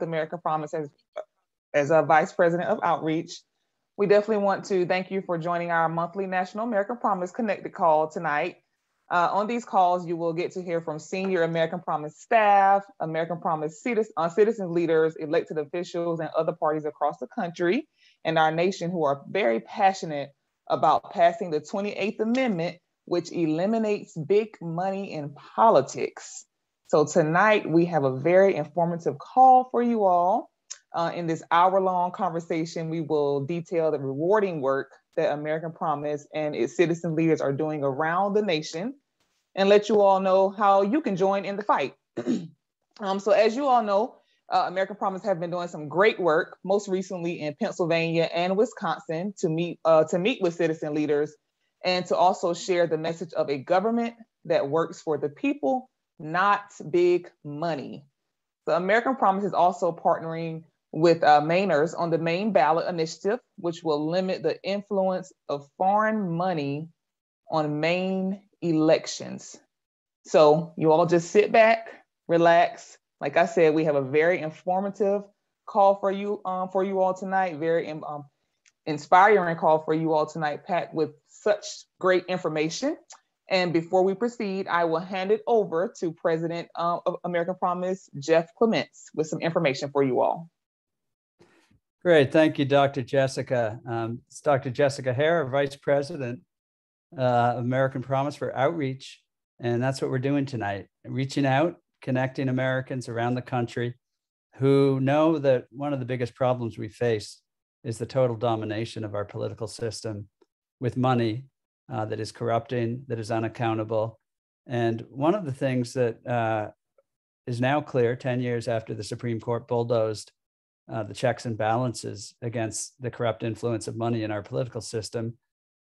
American Promise as a Vice President of Outreach. We definitely want to thank you for joining our monthly National American Promise Connected call tonight. On these calls, you will get to hear from senior American Promise staff, American Promise citizen leaders, elected officials, and other parties across the country and our nation who are very passionate about passing the 28th Amendment, which eliminates big money in politics. So tonight we have a very informative call for you all. In this hour-long conversation, we will detail the rewarding work that American Promise and its citizen leaders are doing around the nation and let you all know how you can join in the fight. So as you all know, American Promise have been doing some great work, most recently in Pennsylvania and Wisconsin, to meet with citizen leaders and to also share the message of a government that works for the people, not big money. The American Promise is also partnering with Mainers on the Maine ballot initiative, which will limit the influence of foreign money on Maine elections. So you all just sit back, relax. Like I said, we have a very informative call for you all tonight, very inspiring call for you all tonight, packed with such great information. And before we proceed, I will hand it over to President of American Promise, Jeff Clements, with some information for you all. Great, thank you, Dr. Jessica. It's Dr. Jessica Hare, Vice President of American Promise for Outreach. And that's what we're doing tonight, reaching out, connecting Americans around the country who know that one of the biggest problems we face is the total domination of our political system with money that is corrupting, that is unaccountable. And one of the things that is now clear 10 years after the Supreme Court bulldozed the checks and balances against the corrupt influence of money in our political system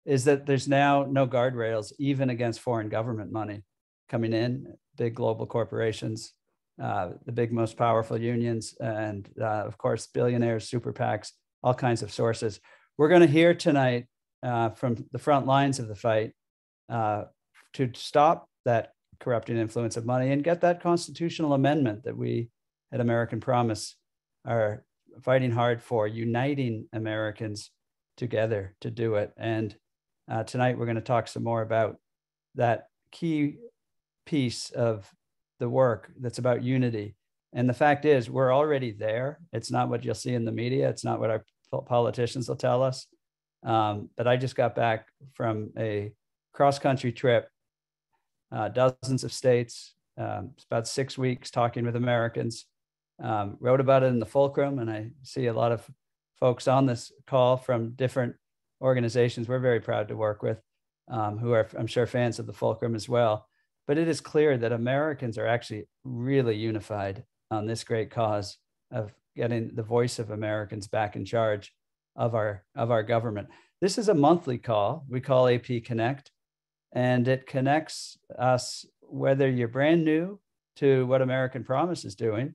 is that there's now no guardrails, even against foreign government money coming in, big global corporations, the big, most powerful unions, and of course, billionaires, super PACs, all kinds of sources. We're going to hear tonight from the front lines of the fight to stop that corrupting influence of money and get that constitutional amendment that we at American Promise are fighting hard for, uniting Americans together to do it. And tonight we're going to talk some more about that key piece of the work that's about unity. And the fact is, we're already there. It's not what you'll see in the media. It's not what our politicians will tell us. But I just got back from a cross-country trip, dozens of states, about 6 weeks talking with Americans. Wrote about it in the Fulcrum, and I see a lot of folks on this call from different organizations we're very proud to work with, who are, I'm sure, fans of the Fulcrum as well. But it is clear that Americans are actually really unified on this great cause of getting the voice of Americans back in charge of our government. This is a monthly call we call AP Connect, and it connects us, whether you're brand new to what American Promise is doing,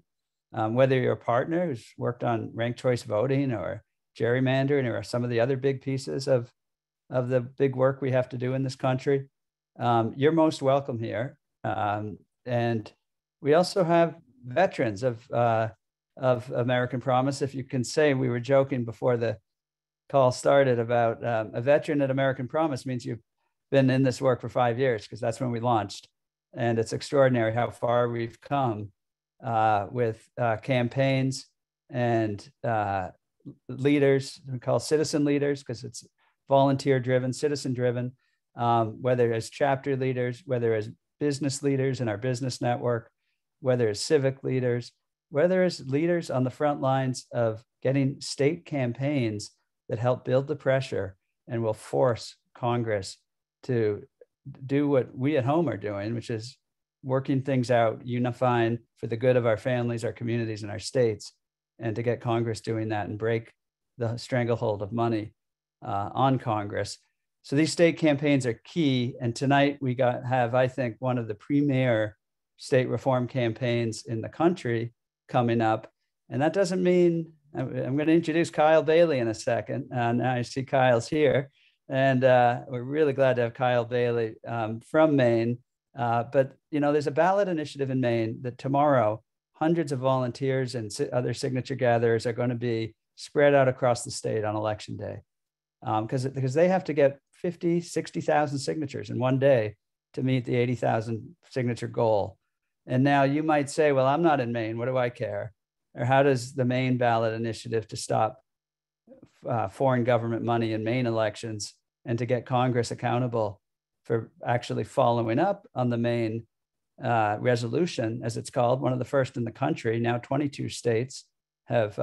whether you're a partner who's worked on ranked choice voting or gerrymandering or some of the other big pieces of the big work we have to do in this country, you're most welcome here. And we also have veterans of American Promise. If you can say, we were joking before the call started about a veteran at American Promise means you've been in this work for 5 years, because that's when we launched. And it's extraordinary how far we've come with campaigns and leaders. We call citizen leaders because it's volunteer driven, citizen driven, whether as chapter leaders, whether as business leaders in our business network, whether as civic leaders, whether as leaders on the front lines of getting state campaigns that help build the pressure and will force Congress to do what we at home are doing, which is working things out, unifying for the good of our families, our communities, and our states, and to get Congress doing that and break the stranglehold of money on Congress. So these state campaigns are key. And tonight we have, I think, one of the premier state reform campaigns in the country coming up. And that doesn't mean, I'm going to introduce Kyle Bailey in a second. Now I see Kyle's here. And we're really glad to have Kyle Bailey from Maine. But, you know, there's a ballot initiative in Maine that tomorrow hundreds of volunteers and other signature gatherers are going to be spread out across the state on election day, because they have to get 50, 60,000 signatures in one day to meet the 80,000 signature goal. And now you might say, well, I'm not in Maine. What do I care? Or how does the Maine ballot initiative to stop foreign government money in Maine elections and to get Congress accountable for actually following up on the Maine resolution, as it's called, one of the first in the country. Now 22 states have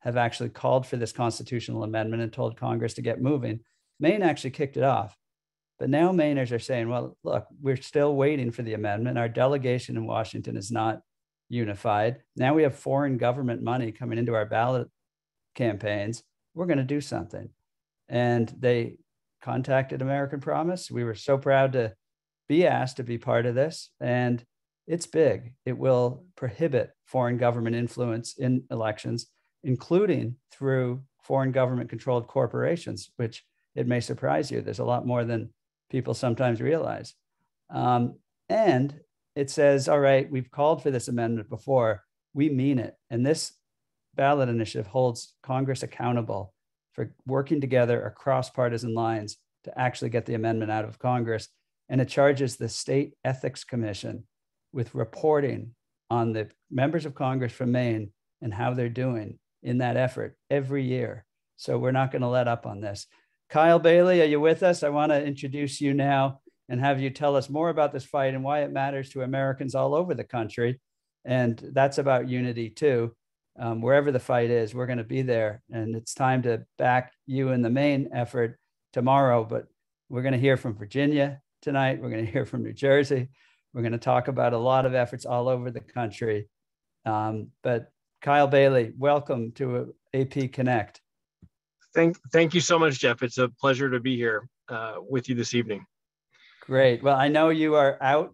actually called for this constitutional amendment and told Congress to get moving. Maine actually kicked it off. But now Mainers are saying, well, look, we're still waiting for the amendment. Our delegation in Washington is not unified. Now we have foreign government money coming into our ballot campaigns. We're going to do something. And they contacted American Promise. We were so proud to be asked to be part of this. And it's big. It will prohibit foreign government influence in elections, including through foreign government controlled corporations, which it may surprise you. There's a lot more than people sometimes realize. And it says, all right, we've called for this amendment before. We mean it. And this ballot initiative holds Congress accountable for working together across partisan lines to actually get the amendment out of Congress. And it charges the State Ethics Commission with reporting on the members of Congress from Maine and how they're doing in that effort every year. So we're not going to let up on this. Kyle Bailey, are you with us? I want to introduce you now and have you tell us more about this fight and why it matters to Americans all over the country. And that's about unity too. Wherever the fight is, we're going to be there. And it's time to back you in the Maine effort tomorrow. But we're going to hear from Virginia tonight. We're going to hear from New Jersey. We're going to talk about a lot of efforts all over the country. But Kyle Bailey, welcome to AP Connect. Thank you so much, Jeff. It's a pleasure to be here with you this evening. Great. Well, I know you are out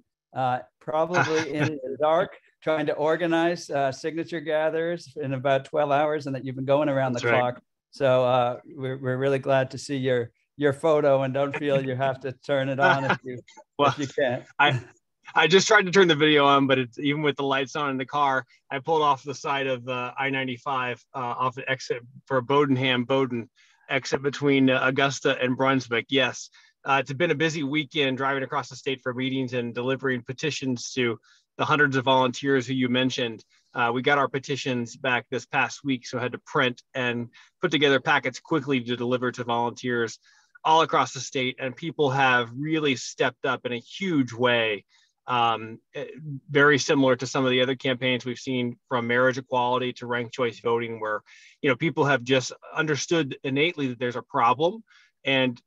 probably in the dark trying to organize signature gatherers in about 12 hours and that you've been going around the clock. So we're really glad to see your photo, and don't feel you have to turn it on if you can't. I just tried to turn the video on, but it's even with the lights on in the car. I pulled off the side of I-95 off the exit for Bowden exit between Augusta and Brunswick. Yes, it's been a busy weekend driving across the state for meetings and delivering petitions to the hundreds of volunteers who you mentioned. We got our petitions back this past week, so I had to print and put together packets quickly to deliver to volunteers all across the state. And people have really stepped up in a huge way. Very similar to some of the other campaigns we've seen, from marriage equality to ranked choice voting, where people have just understood innately that there's a problem, and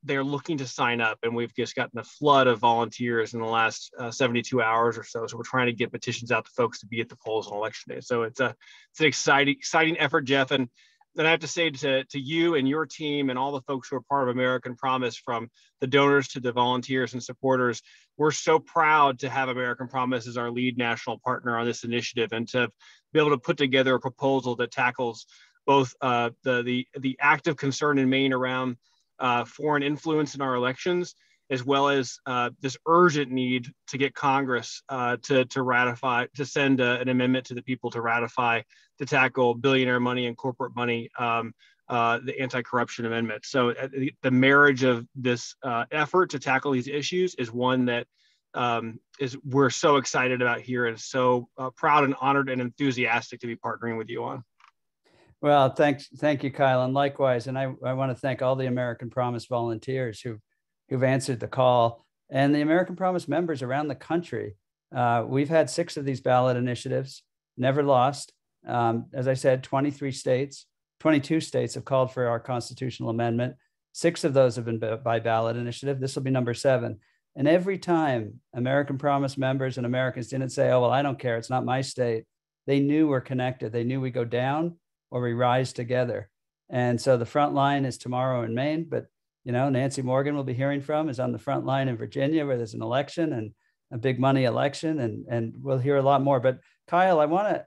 they're looking to sign up. And we've just gotten a flood of volunteers in the last 72 hours or so. So we're trying to get petitions out to folks to be at the polls on election day. So it's an exciting effort, Jeff. And then I have to say to you and your team and all the folks who are part of American Promise, from the donors to the volunteers and supporters, we're so proud to have American Promise as our lead national partner on this initiative, and to be able to put together a proposal that tackles both the active concern in Maine around foreign influence in our elections, as well as this urgent need to get Congress to ratify, to send an amendment to the people to ratify, to tackle billionaire money and corporate money, the anti-corruption amendment. So the marriage of this effort to tackle these issues is one that we're so excited about here, and so proud and honored and enthusiastic to be partnering with you on. Well, thank you, Kyle, and likewise. And I want to thank all the American Promise volunteers who've answered the call, and the American Promise members around the country. We've had 6 of these ballot initiatives, never lost. As I said, 22 states have called for our constitutional amendment. 6 of those have been by ballot initiative. This will be number 7. And every time American Promise members and Americans didn't say, oh, well, I don't care, it's not my state. They knew we're connected. They knew we go down or we rise together. And so the front line is tomorrow in Maine, but Nancy Morgan will be hearing from is on the front line in Virginia, where there's an election, and a big money election, and we'll hear a lot more. But Kyle, I want to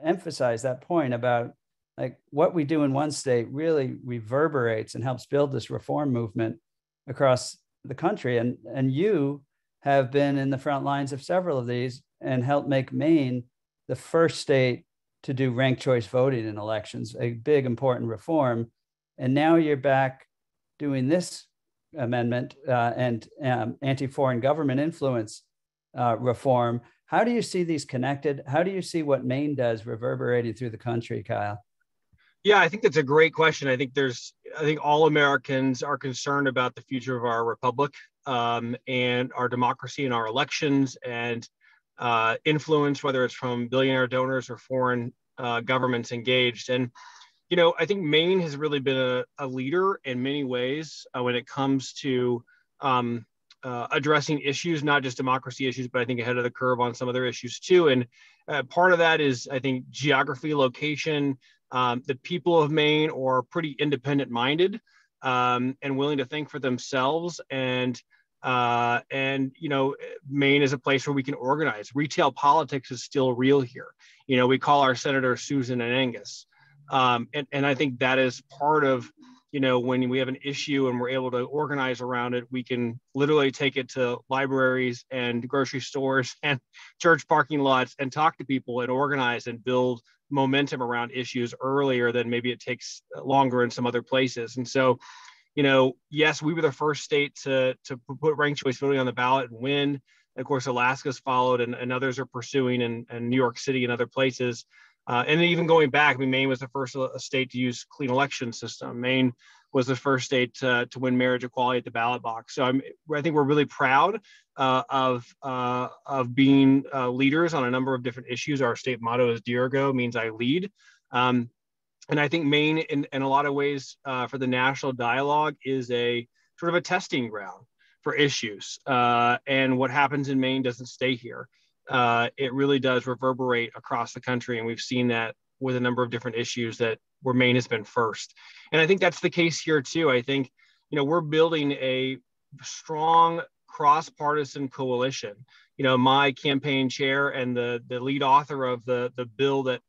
emphasize that point about like what we do in one state really reverberates and helps build this reform movement across the country. And you have been in the front lines of several of these and helped make Maine the first state to do ranked choice voting in elections, a big, important reform. And now you're back doing this amendment and anti-foreign government influence reform. How do you see these connected? How do you see what Maine does reverberating through the country, Kyle? Yeah, I think that's a great question. I think all Americans are concerned about the future of our republic and our democracy and our elections and influence, whether it's from billionaire donors or foreign governments engaged. And, I think Maine has really been a leader in many ways when it comes to addressing issues, not just democracy issues, but I think ahead of the curve on some other issues too. And part of that is, I think, geography, location. The people of Maine are pretty independent minded and willing to think for themselves. And Maine is a place where we can organize. Retail politics is still real here. We call our senators Susan and Angus. And I think that is part of, when we have an issue and we're able to organize around it, we can literally take it to libraries and grocery stores and church parking lots and talk to people and organize and build momentum around issues earlier than maybe it takes longer in some other places. And so, yes, we were the first state to put ranked choice voting on the ballot and win. Of course, Alaska's followed and others are pursuing and New York City and other places. And even going back, Maine was the first state to use clean election system. Maine was the first state to win marriage equality at the ballot box. So I think we're really proud of being leaders on a number of different issues. Our state motto is "Dirigo," means I lead. And I think Maine, in a lot of ways, for the national dialogue, is a sort of a testing ground for issues. And what happens in Maine doesn't stay here. It really does reverberate across the country. And we've seen that with a number of different issues where Maine has been first. And I think that's the case here too. I think, we're building a strong cross-partisan coalition. My campaign chair and the lead author of the bill that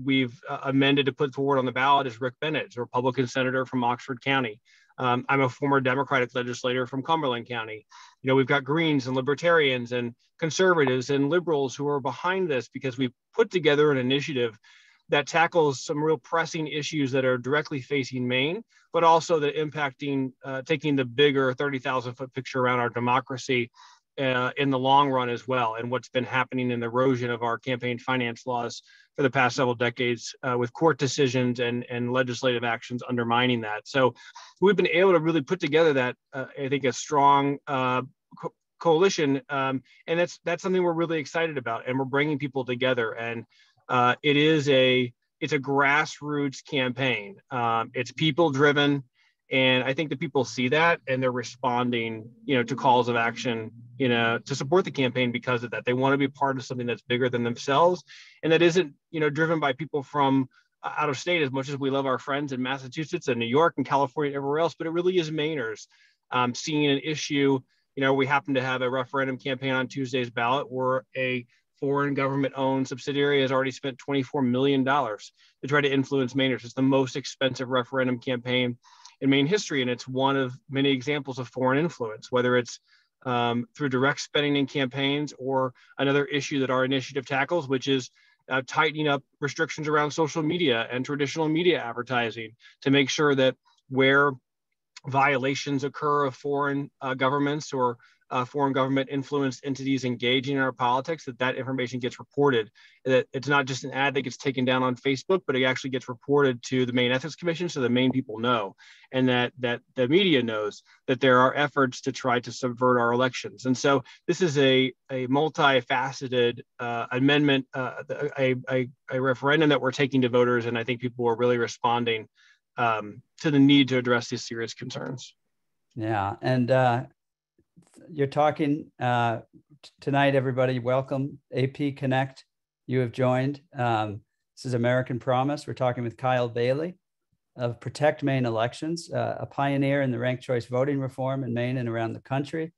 we've amended to put forward on the ballot is Rick Bennett, a Republican senator from Oxford County. I'm a former Democratic legislator from Cumberland County. We've got Greens and Libertarians and conservatives and liberals who are behind this because we've put together an initiative that tackles some real pressing issues that are directly facing Maine, but also that impacting, taking the bigger 30,000-foot picture around our democracy in the long run as well, and what's been happening in the erosion of our campaign finance laws for the past several decades with court decisions and legislative actions undermining that. So we've been able to really put together that, I think, a strong coalition, and that's something we're really excited about, and we're bringing people together. And it's a grassroots campaign. It's people driven. And I think the people see that and they're responding, to calls of action, to support the campaign because of that. They want to be part of something that's bigger than themselves and that isn't, driven by people from out of state as much as we love our friends in Massachusetts and New York and California and everywhere else, but it really is Mainers seeing an issue. We happen to have a referendum campaign on Tuesday's ballot where a foreign government-owned subsidiary has already spent $24 million to try to influence Mainers. It's the most expensive referendum campaign in Maine history, and it's one of many examples of foreign influence, whether it's through direct spending in campaigns or another issue that our initiative tackles, which is tightening up restrictions around social media and traditional media advertising to make sure that where violations occur of foreign governments or foreign government influenced entities engaging in our politics, that information gets reported, that it's not just an ad that gets taken down on Facebook, but it actually gets reported to the Maine Ethics Commission so the Maine people know, and that the media knows that there are efforts to try to subvert our elections. And so this is a multifaceted amendment, a referendum that we're taking to voters, and I think people are really responding to the need to address these serious concerns. Yeah, and you're talking tonight, everybody. Welcome, AP Connect. You have joined. This is American Promise. We're talking with Kyle Bailey of Protect Maine Elections, a pioneer in the ranked choice voting reform in Maine and around the country,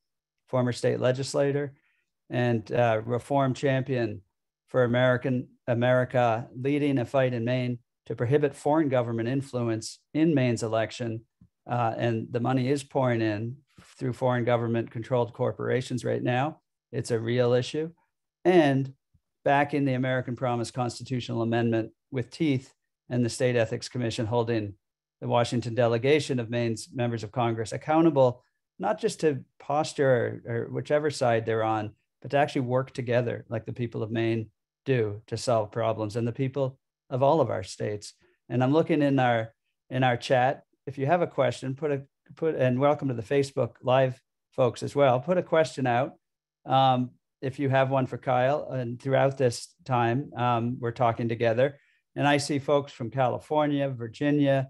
former state legislator, and reform champion for America, leading a fight in Maine to prohibit foreign government influence in Maine's election. And the money is pouring in through foreign government controlled corporations right now. It's a real issue. And backing the American Promise constitutional amendment with teeth, and the State Ethics Commission holding the Washington delegation of Maine's members of Congress accountable, not just to posture or whichever side they're on, but to actually work together like the people of Maine do to solve problems, and the people of all of our states. And I'm looking in our chat. If you have a question, and welcome to the Facebook Live folks as well. Put a question out if you have one for Kyle. And throughout this time, we're talking together. And I see folks from California, Virginia,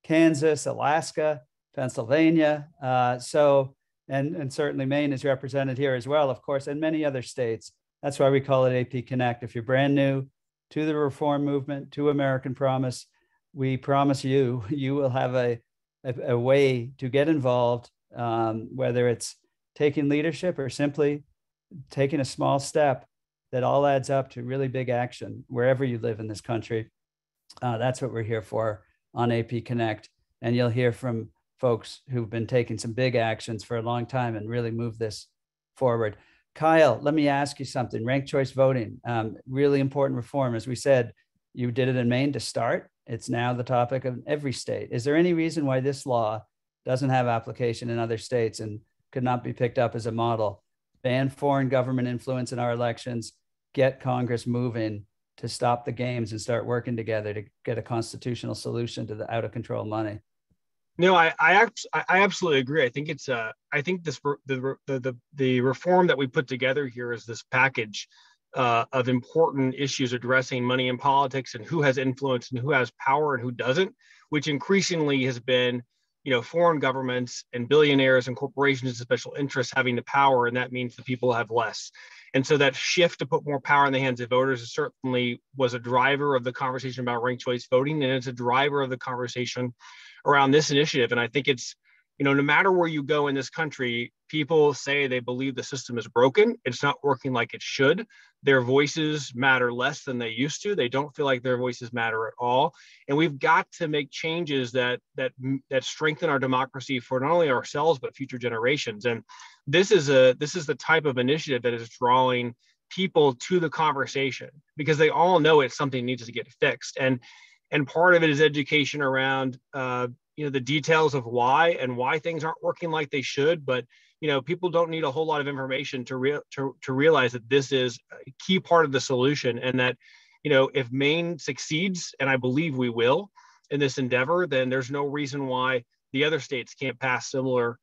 Kansas, Alaska, Pennsylvania. And certainly Maine is represented here as well, of course, and many other states. That's why we call it AP Connect. If you're brand new to the reform movement, to American Promise, we promise you will have a way to get involved, whether it's taking leadership or simply taking a small step that all adds up to really big action wherever you live in this country. That's what we're here for on AP Connect. And you'll hear from folks who've been taking some big actions for a long time and really move this forward. Kyle, let me ask you something. Ranked choice voting, really important reform. As we said, you did it in Maine to start. It's now the topic of every state. Is there any reason why this law doesn't have application in other states and could not be picked up as a model? Ban foreign government influence in our elections, get Congress moving to stop the games and start working together to get a constitutional solution to the out of control money. No, I absolutely agree. I think the reform that we put together here is this package of important issues addressing money in politics and who has influence and who has power and who doesn't, which increasingly has been, foreign governments and billionaires and corporations and special interests having the power, and that means the people have less. And so that shift to put more power in the hands of voters certainly was a driver of the conversation about ranked choice voting, and it's a driver of the conversation around this initiative. And I think it's, no matter where you go in this country, people say they believe the system is broken. It's not working like it should. Their voices matter less than they used to. They don't feel like their voices matter at all. And we've got to make changes that strengthen our democracy for not only ourselves, but future generations. And this is the type of initiative that is drawing people to the conversation because they all know it's something that needs to get fixed. And part of it is education around the details of why things aren't working like they should. But people don't need a whole lot of information to realize that this is a key part of the solution, and that if Maine succeeds, and I believe we will in this endeavor, then there's no reason why the other states can't pass similar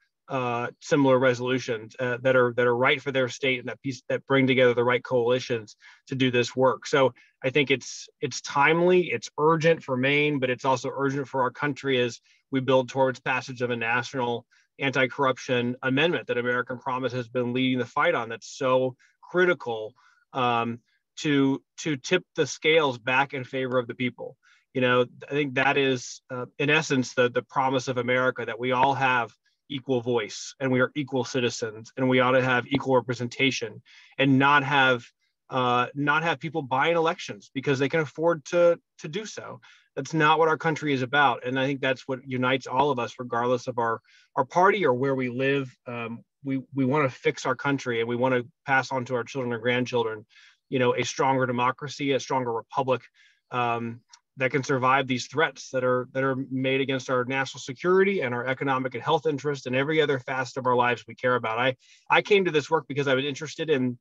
resolutions that are right for their state and that bring together the right coalitions to do this work. So I think it's timely, it's urgent for Maine, but it's also urgent for our country as we build towards passage of a national anti-corruption amendment that American Promise has been leading the fight on. That's so critical to tip the scales back in favor of the people. I think that is in essence the promise of America, that we all have equal voice and we are equal citizens and we ought to have equal representation and not have people buying elections because they can afford to do so. That's not what our country is about. And I think that's what unites all of us, regardless of our party or where we live. We want to fix our country, and we want to pass on to our children and grandchildren, a stronger democracy, a stronger republic that can survive these threats that are made against our national security and our economic and health interests and every other facet of our lives we care about. I came to this work because I was interested in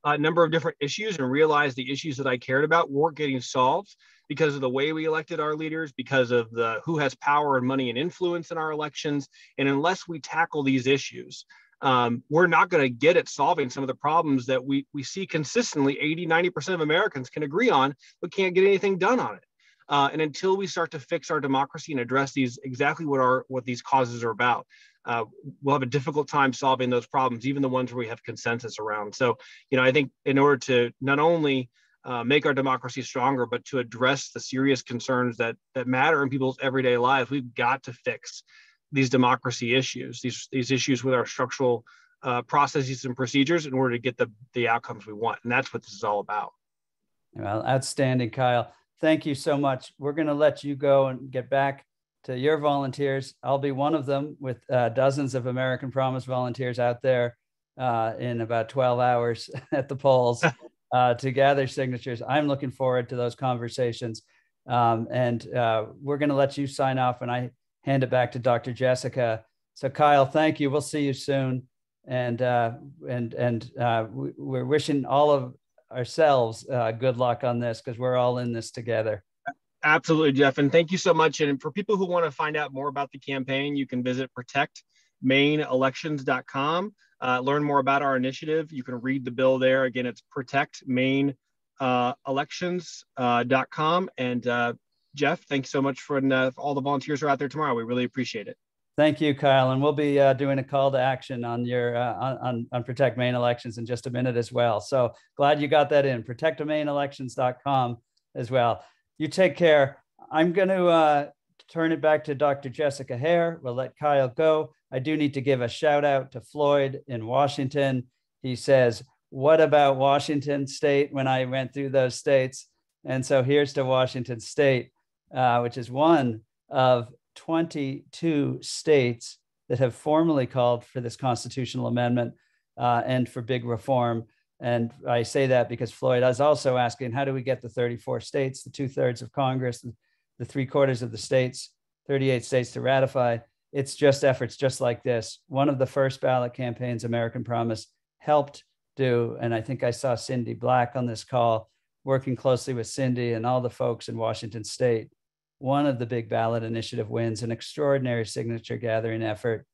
a number of different issues and realized the issues that I cared about weren't getting solved because of the way we elected our leaders, because of who has power and money and influence in our elections. And unless we tackle these issues, we're not going to get at solving some of the problems that we see consistently 80-90% of Americans can agree on, but can't get anything done on it. And until we start to fix our democracy and address exactly what these causes are about, we'll have a difficult time solving those problems, even the ones where we have consensus around. So, I think in order to not only make our democracy stronger, but to address the serious concerns that matter in people's everyday lives, we've got to fix these democracy issues, these issues with our structural processes and procedures in order to get the outcomes we want. And that's what this is all about. Well, outstanding, Kyle. Thank you so much. We're going to let you go and get back to your volunteers. I'll be one of them with dozens of American Promise volunteers out there in about 12 hours at the polls. to gather signatures. I'm looking forward to those conversations. And we're going to let you sign off when I hand it back to Dr. Jessica. So Kyle, thank you. We'll see you soon. And we're wishing all of ourselves good luck on this, because we're all in this together. Absolutely, Jeff. And thank you so much. And for people who want to find out more about the campaign, you can visit protectmaineelections.com. Learn more about our initiative. You can read the bill there. Again, it's protectmaineelections.com. And Jeff, thanks so much for all the volunteers who are out there tomorrow. We really appreciate it. Thank you, Kyle. And we'll be doing a call to action on your on Protect Maine Elections in just a minute as well. So glad you got that in, protectmaineelections.com as well. You take care. I'm going to turn it back to Dr. Jessica Hare. We'll let Kyle go. I do need to give a shout out to Floyd in Washington. He says, what about Washington State, when I went through those states? And so here's to Washington State, which is one of 22 states that have formally called for this constitutional amendment and for big reform. And I say that because Floyd is also asking, how do we get the 34 states, the 2/3 of Congress, the 3/4 of the states, 38 states to ratify? It's just efforts just like this. One of the first ballot campaigns American Promise helped do, and I think I saw Cindy Black on this call, working closely with Cindy and all the folks in Washington State. One of the big ballot initiative wins, an extraordinary signature gathering effort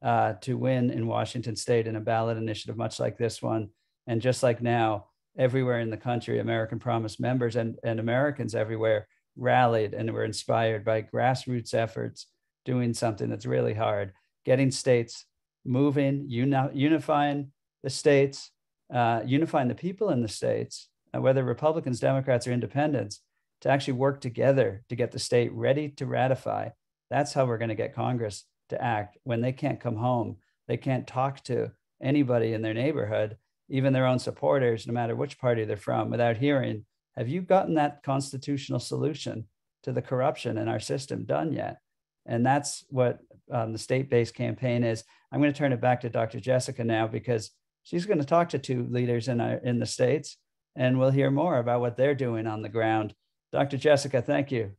to win in Washington State in a ballot initiative much like this one. And just like now, everywhere in the country, American Promise members and Americans everywhere rallied and were inspired by grassroots efforts, doing something that's really hard, getting states moving, unifying the states, unifying the people in the states, whether Republicans, Democrats, or independents, to actually work together to get the state ready to ratify. That's how we're going to get Congress to act when they can't come home. They can't talk to anybody in their neighborhood, even their own supporters, no matter which party they're from, without hearing, have you gotten that constitutional solution to the corruption in our system done yet? And that's what the state-based campaign is. I'm going to turn it back to Dr. Jessica now, because she's going to talk to two leaders in the states, and we'll hear more about what they're doing on the ground. Dr. Jessica, thank you.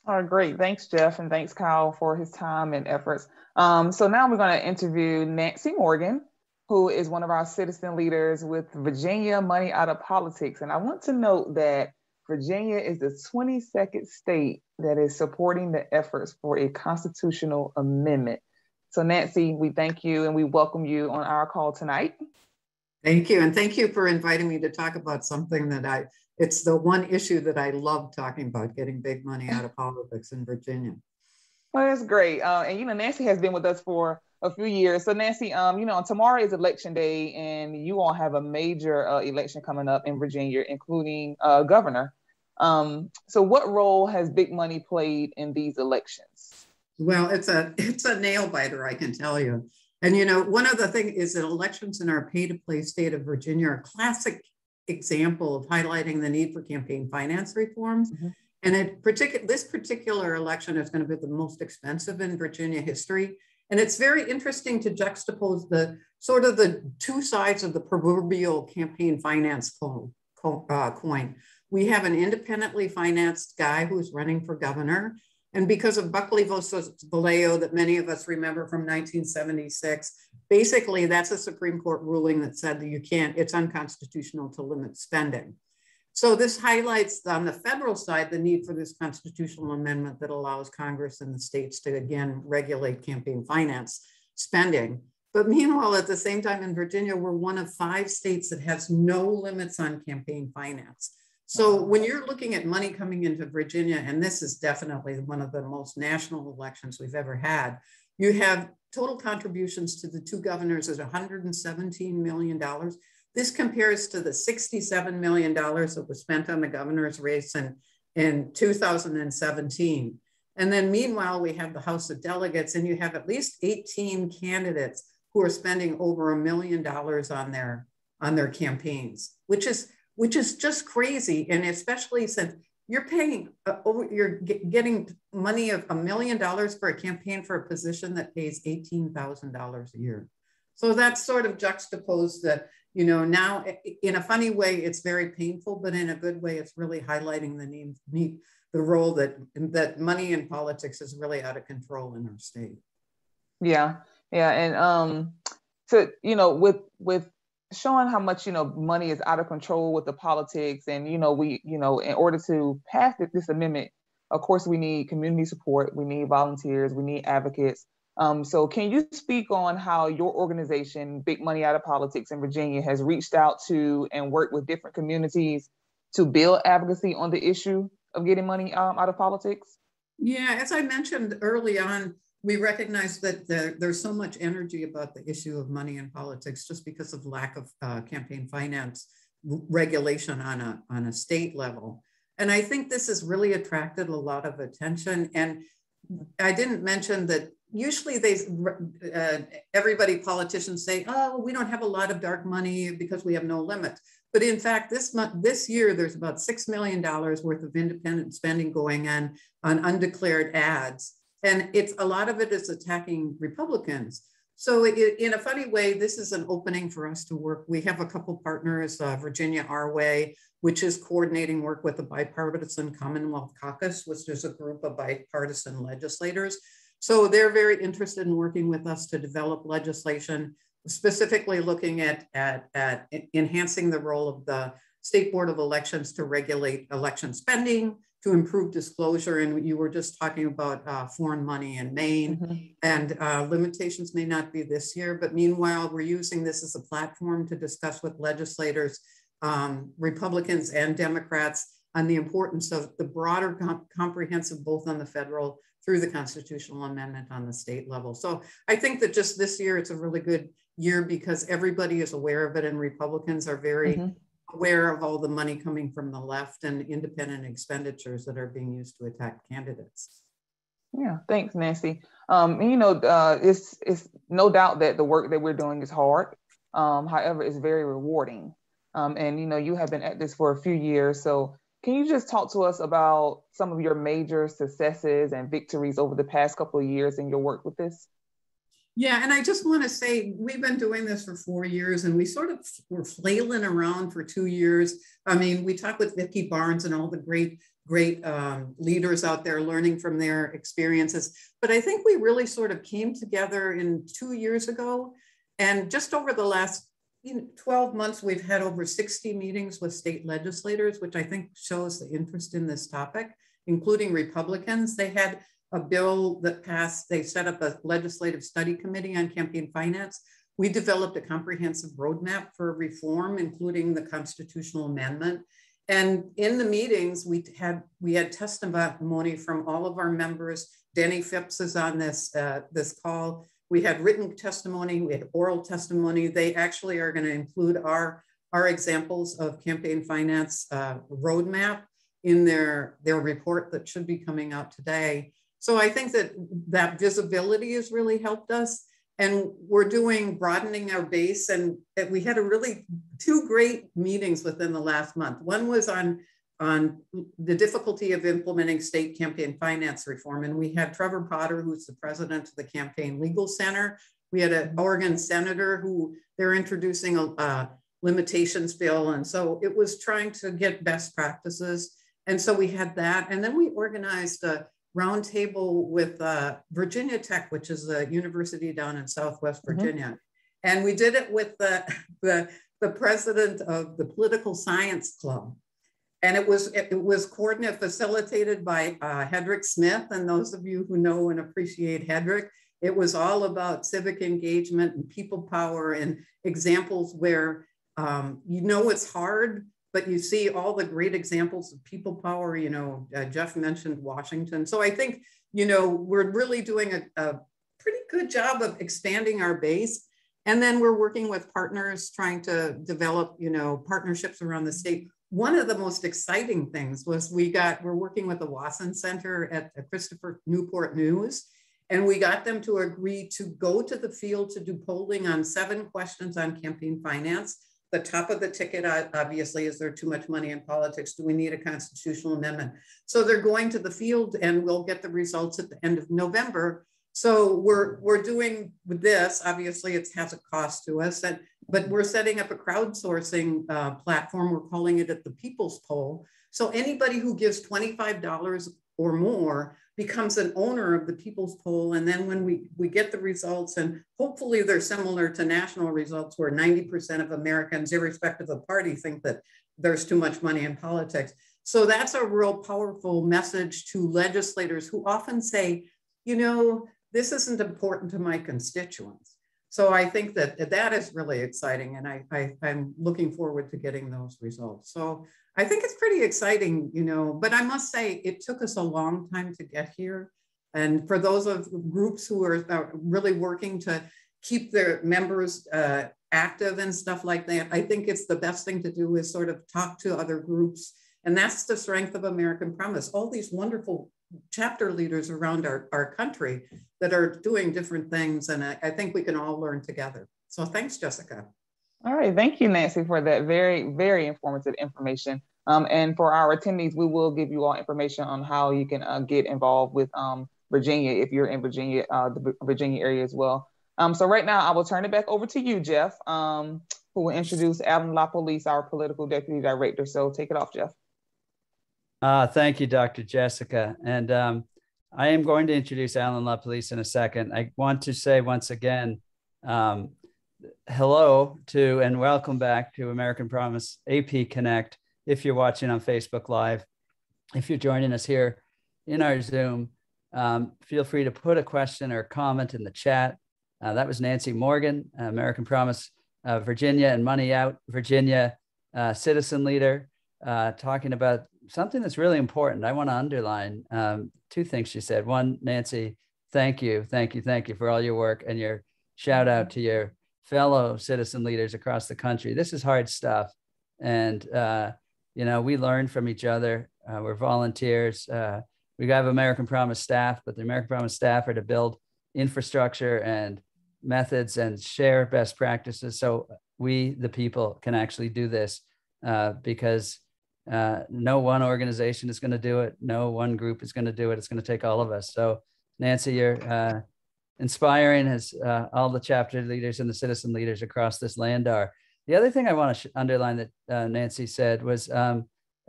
All right, great. Thanks, Jeff, and thanks, Kyle, for his time and efforts. So now we're going to interview Nancy Morgan, who is one of our citizen leaders with Virginia Money Out of Politics. And I want to note that Virginia is the 22nd state that is supporting the efforts for a constitutional amendment. So Nancy, we thank you and we welcome you on our call tonight. Thank you. And thank you for inviting me to talk about something that it's the one issue that I love talking about, getting big money out of politics in Virginia. Well, that's great. And, Nancy has been with us for a few years. So Nancy, tomorrow is election day, and you all have a major election coming up in Virginia, including governor. So what role has big money played in these elections? Well, it's a nail biter, I can tell you. And, one of the things is that elections in our pay-to-play state of Virginia are a classic example of highlighting the need for campaign finance reforms. Mm-hmm. And this particular election is going to be the most expensive in Virginia history. And it's very interesting to juxtapose the two sides of the proverbial campaign finance coin. We have an independently financed guy who's running for governor. And because of Buckley versus Valeo that many of us remember from 1976, basically that's a Supreme Court ruling that said that it's unconstitutional to limit spending. So this highlights on the federal side the need for this constitutional amendment that allows Congress and the states to, again, regulate campaign finance spending. But meanwhile, at the same time in Virginia, we're one of 5 states that has no limits on campaign finance. So when you're looking at money coming into Virginia, and this is definitely one of the most national elections we've ever had, you have total contributions to the 2 governors at $117 million. This compares to the $67 million that was spent on the governor's race in 2017. And then meanwhile, we have the House of Delegates, and you have at least 18 candidates who are spending over $1 million on their campaigns, which is just crazy. And especially since you're paying you're getting money of $1 million for a campaign for a position that pays $18,000 a year. So that's sort of juxtaposed you know, now in a funny way, it's very painful, but in a good way, it's really highlighting the role that money in politics is really out of control in our state. Yeah, yeah, and to you know, with showing how much money is out of control with the politics, and we in order to pass this amendment, of course, we need community support, we need volunteers, we need advocates. So can you speak on how your organization, Big Money Out of Politics in Virginia, has reached out to and worked with different communities to build advocacy on the issue of getting money out of politics? Yeah, as I mentioned early on, we recognize that there's so much energy about the issue of money in politics just because of lack of campaign finance regulation on a state level. And I think this has really attracted a lot of attention. And I didn't mention that usually politicians say, oh, we don't have a lot of dark money because we have no limits. But in fact, this year, there's about $6 million worth of independent spending going on undeclared ads. And a lot of it is attacking Republicans. So in a funny way, this is an opening for us to work. We have a couple partners, Virginia Our Way, which is coordinating work with the Bipartisan Commonwealth Caucus, which is a group of bipartisan legislators. So they're very interested in working with us to develop legislation, specifically looking at enhancing the role of the State Board of Elections to regulate election spending, to improve disclosure. And you were just talking about foreign money in Maine, mm-hmm. and limitations may not be this year, but meanwhile, we're using this as a platform to discuss with legislators, Republicans and Democrats, on the importance of the broader comprehensive, both on the federal through the constitutional amendment on the state level. So I think that just this year, it's a really good year because everybody is aware of it, and Republicans are very mm-hmm. aware of all the money coming from the left and independent expenditures that are being used to attack candidates. Yeah, thanks, Nancy. It's no doubt that the work that we're doing is hard. However, it's very rewarding. And you have been at this for a few years. So can you just talk to us about some of your major successes and victories over the past couple of years in your work with this? Yeah, and I just want to say, we've been doing this for 4 years, and we sort of were flailing around for 2 years. I mean, we talked with Vicki Barnes and all the great leaders out there, learning from their experiences. But I think we really sort of came together 2 years ago. And just over the last 12 months, we've had over 60 meetings with state legislators, which I think shows the interest in this topic, including Republicans. They had a bill that passed. They set up a legislative study committee on campaign finance. We developed a comprehensive roadmap for reform, including the constitutional amendment. And in the meetings, we had testimony from all of our members. Denny Phipps is on this call. We had written testimony, we had oral testimony. They actually are going to include our examples of campaign finance roadmap in their report that should be coming out today. So I think that visibility has really helped us. And we're broadening our base. And we had two great meetings within the last month. One was on the difficulty of implementing state campaign finance reform. And we had Trevor Potter, who's the president of the Campaign Legal Center. We had an Oregon senator who they're introducing a limitations bill. And so it was trying to get best practices. And so we had that. And then we organized a roundtable with Virginia Tech, which is a university down in Southwest Virginia. Mm-hmm. And we did it with the president of the Political Science Club. And it was facilitated by Hedrick Smith. And those of you who know and appreciate Hedrick, it was all about civic engagement and people power and examples where it's hard, but you see all the great examples of people power. Jeff mentioned Washington. So I think, we're really doing a pretty good job of expanding our base. And then we're working with partners trying to develop, partnerships around the state. One of the most exciting things was we're working with the Wasson Center at the Christopher Newport News, and we got them to agree to go to the field to do polling on 7 questions on campaign finance. The top of the ticket, obviously, is there too much money in politics? Do we need a constitutional amendment? So they're going to the field, and we'll get the results at the end of November. So we're doing with this, obviously it has a cost to us, but we're setting up a crowdsourcing platform. We're calling it the People's Poll. So anybody who gives $25 or more becomes an owner of the People's Poll. And then when we get the results, and hopefully they're similar to national results where 90% of Americans, irrespective of party, think that there's too much money in politics. So that's a real powerful message to legislators who often say, you know, this isn't important to my constituents. So I think that is really exciting. And I'm looking forward to getting those results. So I think it's pretty exciting, you know, but I must say it took us a long time to get here. And for those of groups who are really working to keep their members active and stuff like that, I think it's the best thing to do is sort of talk to other groups. And that's the strength of American Promise. All these wonderful chapter leaders around our country that are doing different things. And I think we can all learn together. So thanks, Jessica. All right, thank you, Nancy, for that very, very informative information. And for our attendees, we will give you all information on how you can get involved with Virginia if you're in Virginia, the Virginia area as well. So right now, I will turn it back over to you, Jeff, who will introduce Alan LaPolice, our political deputy director. So take it off, Jeff. Thank you, Dr. Jessica. And I am going to introduce Alan LaPolice in a second. I want to say once again, hello to and welcome back to American Promise AP Connect. If you're watching on Facebook Live, if you're joining us here in our Zoom, feel free to put a question or comment in the chat. That was Nancy Morgan, American Promise Virginia and Money Out Virginia citizen leader, talking about something that's really important. I want to underline two things she said. One, Nancy, thank you for all your work and your shout out to your fellow citizen leaders across the country. This is hard stuff. And, you know, we learn from each other. We're volunteers. We have American Promise staff, but the American Promise staff are to build infrastructure and methods and share best practices. So we, the people, can actually do this because no one organization is going to do it. No one group is going to do it. It's going to take all of us. So Nancy, you're inspiring as all the chapter leaders and the citizen leaders across this land are. The other thing I want to underline that Nancy said was,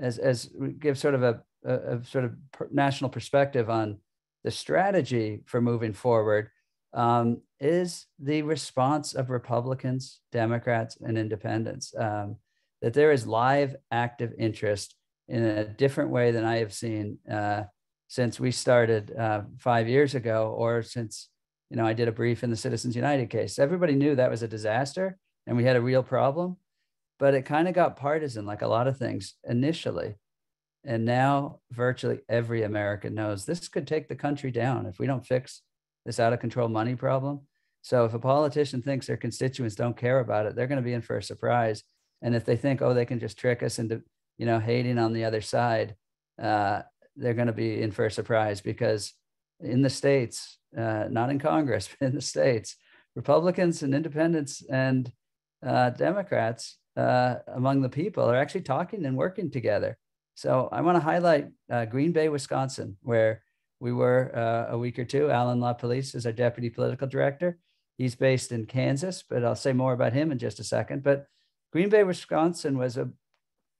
as we give sort of a sort of national perspective on the strategy for moving forward, is the response of Republicans, Democrats, and independents. That there is live, active interest in a different way than I have seen since we started 5 years ago, or since, you know, I did a brief in the Citizens United case. Everybody knew that was a disaster and we had a real problem, but it kind of got partisan, like a lot of things initially. And now virtually every American knows this could take the country down if we don't fix this out of control money problem. So if a politician thinks their constituents don't care about it, they're going to be in for a surprise. And if they think, oh, they can just trick us into, you know, hating on the other side, they're going to be in for a surprise, because in the states, not in Congress, but in the states, Republicans and independents and Democrats among the people are actually talking and working together. So I want to highlight Green Bay, Wisconsin, where we were a week or two. Alan LaPolice is our deputy political director. He's based in Kansas, but I'll say more about him in just a second. But Green Bay, Wisconsin was a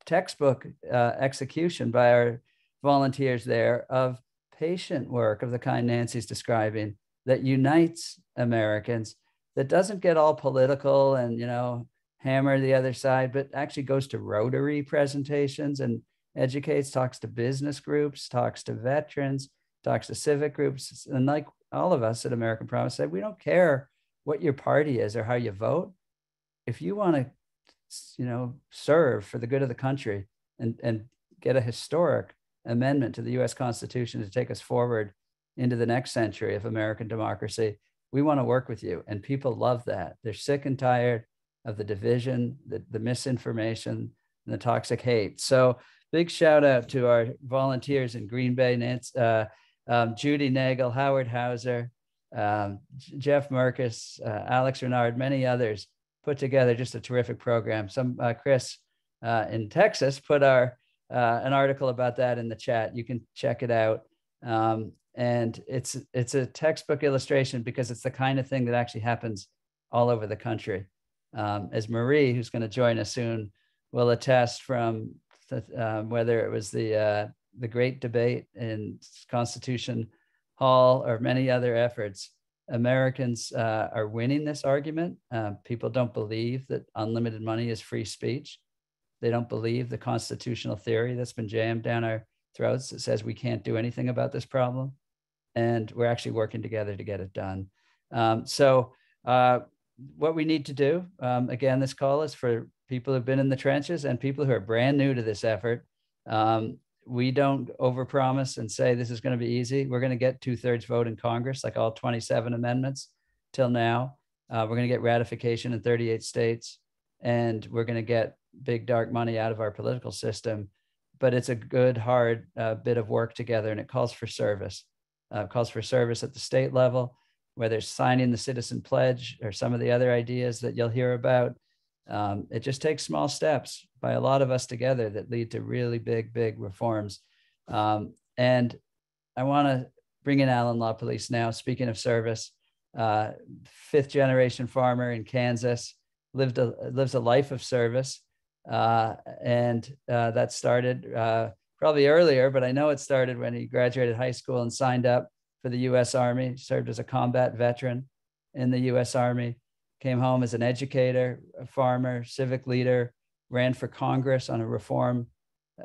textbook execution by our volunteers there of patient work of the kind Nancy's describing, that unites Americans, that doesn't get all political and, you know, hammer the other side, but actually goes to Rotary presentations and educates, talks to business groups, talks to veterans, talks to civic groups. And like all of us at American Promise said, we don't care what your party is or how you vote. If you want to, you know, serve for the good of the country and get a historic amendment to the US Constitution to take us forward into the next century of American democracy, we want to work with you. And people love that. They're sick and tired of the division, the misinformation, and the toxic hate. So big shout out to our volunteers in Green Bay, Judy Nagel, Howard Hauser, Jeff Merkus, Alex Renard, many others, put together just a terrific program. Chris in Texas put an article about that in the chat. You can check it out. And And it's a textbook illustration because it's the kind of thing that actually happens all over the country. As Marie, who's going to join us soon, will attest from whether it was the great debate in Constitution Hall or many other efforts, Americans are winning this argument. People don't believe that unlimited money is free speech. They don't believe the constitutional theory that's been jammed down our throats that says we can't do anything about this problem. And we're actually working together to get it done. So what we need to do, again, this call is for people who've been in the trenches and people who are brand new to this effort. We don't overpromise and say this is going to be easy. We're going to get 2/3 vote in Congress, like all 27 amendments till now. We're going to get ratification in 38 states, and we're going to get big dark money out of our political system. But it's a good, hard bit of work together, and it calls for service. Calls for service at the state level, whether it's signing the citizen pledge or some of the other ideas that you'll hear about. It just takes small steps by a lot of us together that lead to really big reforms. And I want to bring in Alan LaPolice now. Speaking of service, 5th generation farmer in Kansas, lives a life of service. And that started probably earlier, but I know it started when he graduated high school and signed up for the U.S. Army, served as a combat veteran in the U.S. Army, came home as an educator, a farmer, civic leader, ran for Congress on a reform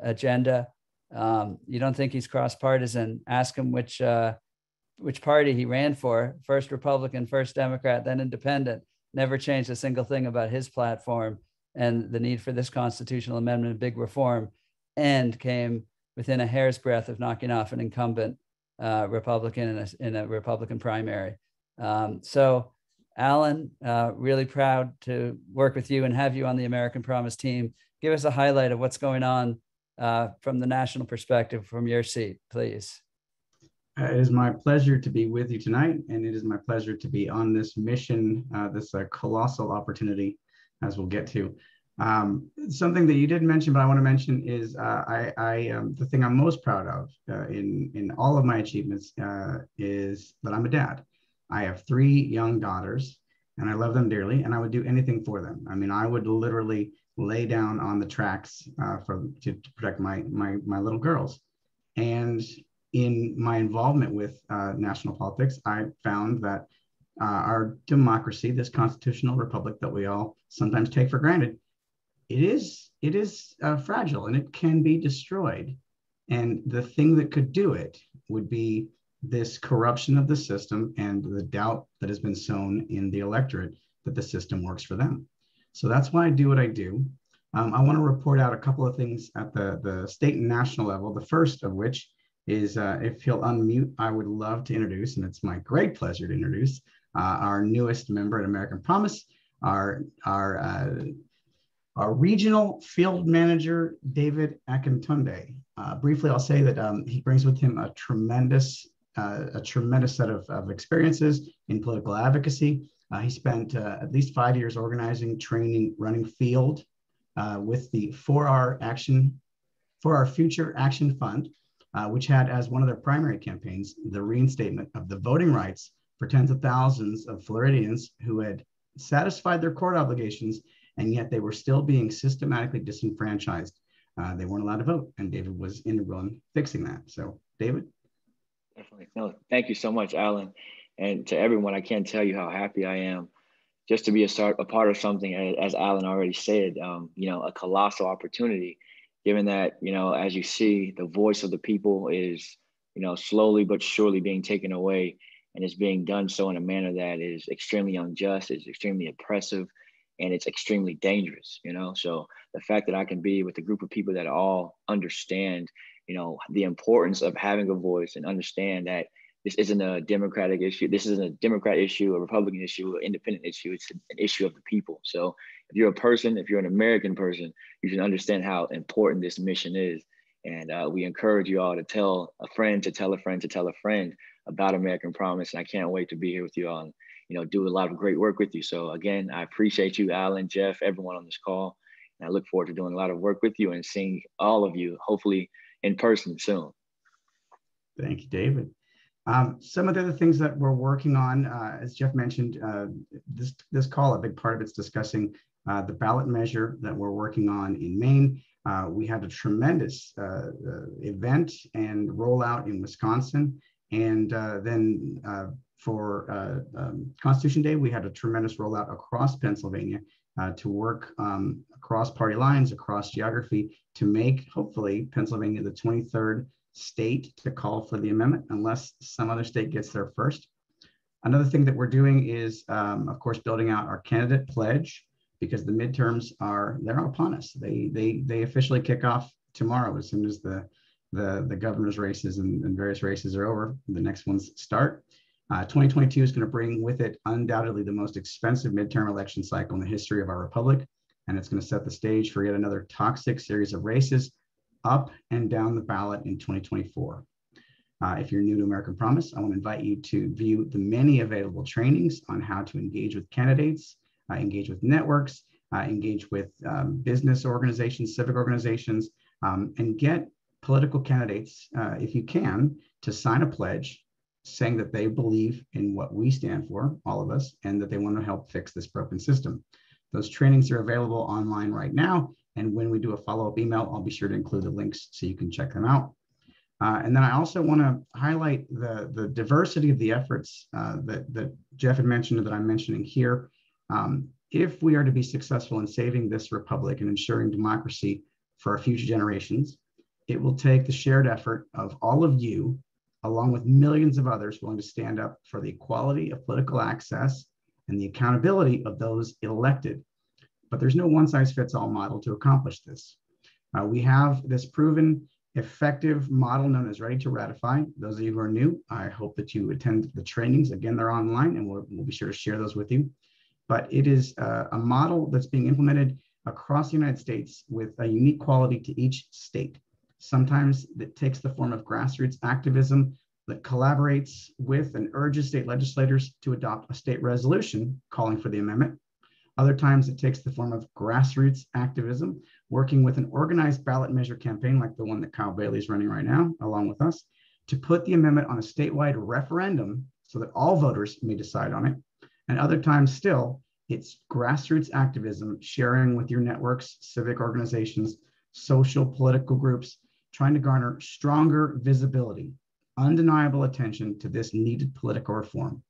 agenda. You don't think he's cross-partisan? Ask him which party he ran for, first Republican, first Democrat, then Independent. Never changed a single thing about his platform and the need for this constitutional amendment and big reform, and came within a hair's breadth of knocking off an incumbent Republican in a Republican primary. So Alan, really proud to work with you and have you on the American Promise team. Give us a highlight of what's going on from the national perspective from your seat, please. It is my pleasure to be with you tonight, and it is my pleasure to be on this mission, this colossal opportunity, as we'll get to. Something that you didn't mention, but I want to mention is the thing I'm most proud of in all of my achievements is that I'm a dad. I have 3 young daughters, and I love them dearly, and I would do anything for them. I mean, I would literally lay down on the tracks to protect my little girls. And in my involvement with national politics, I found that our democracy, this constitutional republic that we all sometimes take for granted, it is fragile and it can be destroyed. And the thing that could do it would be this corruption of the system and the doubt that has been sown in the electorate that the system works for them. So that's why I do what I do. I want to report out a couple of things at the state and national level. The first of which is, if he'll unmute, I would love to introduce, and it's my great pleasure to introduce our newest member at American Promise, our regional field manager, David Akintunde. Briefly, I'll say that he brings with him a tremendous set of experiences in political advocacy. He spent at least 5 years organizing, training, running field with the For Our Future Action Fund, which had as one of their primary campaigns the reinstatement of the voting rights for tens of thousands of Floridians who had satisfied their court obligations, and yet they were still being systematically disenfranchised. They weren't allowed to vote, and David was integral in fixing that. So, David? Definitely. No, thank you so much, Alan. And to everyone, I can't tell you how happy I am just to be a part of something, as Alan already said, a colossal opportunity, given that, as you see, the voice of the people is, slowly but surely being taken away, and it's being done so in a manner that is extremely unjust, is extremely oppressive, and it's extremely dangerous, So the fact that I can be with a group of people that all understand, the importance of having a voice and understand that this isn't a Democratic issue. This isn't a Democrat issue, a Republican issue, an independent issue. It's an issue of the people. So if you're a person, if you're an American person, you should understand how important this mission is. And we encourage you all to tell a friend, to tell a friend, to tell a friend about American Promise. And I can't wait to be here with you all and, do a lot of great work with you. So again, I appreciate you, Alan, Jeff, everyone on this call. And I look forward to doing a lot of work with you and seeing all of you, hopefully in person soon. Thank you, David. Some of the other things that we're working on, as Jeff mentioned, this call, a big part of it's discussing the ballot measure that we're working on in Maine. We had a tremendous event and rollout in Wisconsin. And then for Constitution Day, we had a tremendous rollout across Pennsylvania to work across party lines, across geography, to make, hopefully, Pennsylvania the 23rd state to call for the amendment, unless some other state gets there first. Another thing that we're doing is, of course, building out our candidate pledge, because the midterms they're upon us. They officially kick off tomorrow as soon as the governor's races and various races are over. The next ones start. 2022 is going to bring with it undoubtedly the most expensive midterm election cycle in the history of our republic, and it's going to set the stage for yet another toxic series of races up and down the ballot in 2024. If you're new to American Promise, I want to invite you to view the many available trainings on how to engage with candidates, engage with networks, engage with business organizations, civic organizations, and get political candidates, if you can, to sign a pledge saying that they believe in what we stand for, all of us, and that they want to help fix this broken system. Those trainings are available online right now. And when we do a follow-up email, I'll be sure to include the links so you can check them out. And then I also want to highlight the diversity of the efforts that Jeff had mentioned, that I'm mentioning here. If we are to be successful in saving this republic and ensuring democracy for our future generations, it will take the shared effort of all of you, along with millions of others willing to stand up for the equality of political access and the accountability of those elected. But there's no one-size-fits-all model to accomplish this. We have this proven, effective model known as Ready to Ratify. Those of you who are new, I hope that you attend the trainings. Again, they're online, and we'll be sure to share those with you. But it is a model that's being implemented across the United States with a unique quality to each state. Sometimes it takes the form of grassroots activism that collaborates with and urges state legislators to adopt a state resolution calling for the amendment. Other times it takes the form of grassroots activism, working with an organized ballot measure campaign like the one that Kyle Bailey is running right now, along with us, to put the amendment on a statewide referendum so that all voters may decide on it. And other times still, it's grassroots activism, sharing with your networks, civic organizations, social, political groups, trying to garner stronger visibility, undeniable attention to this needed political reform.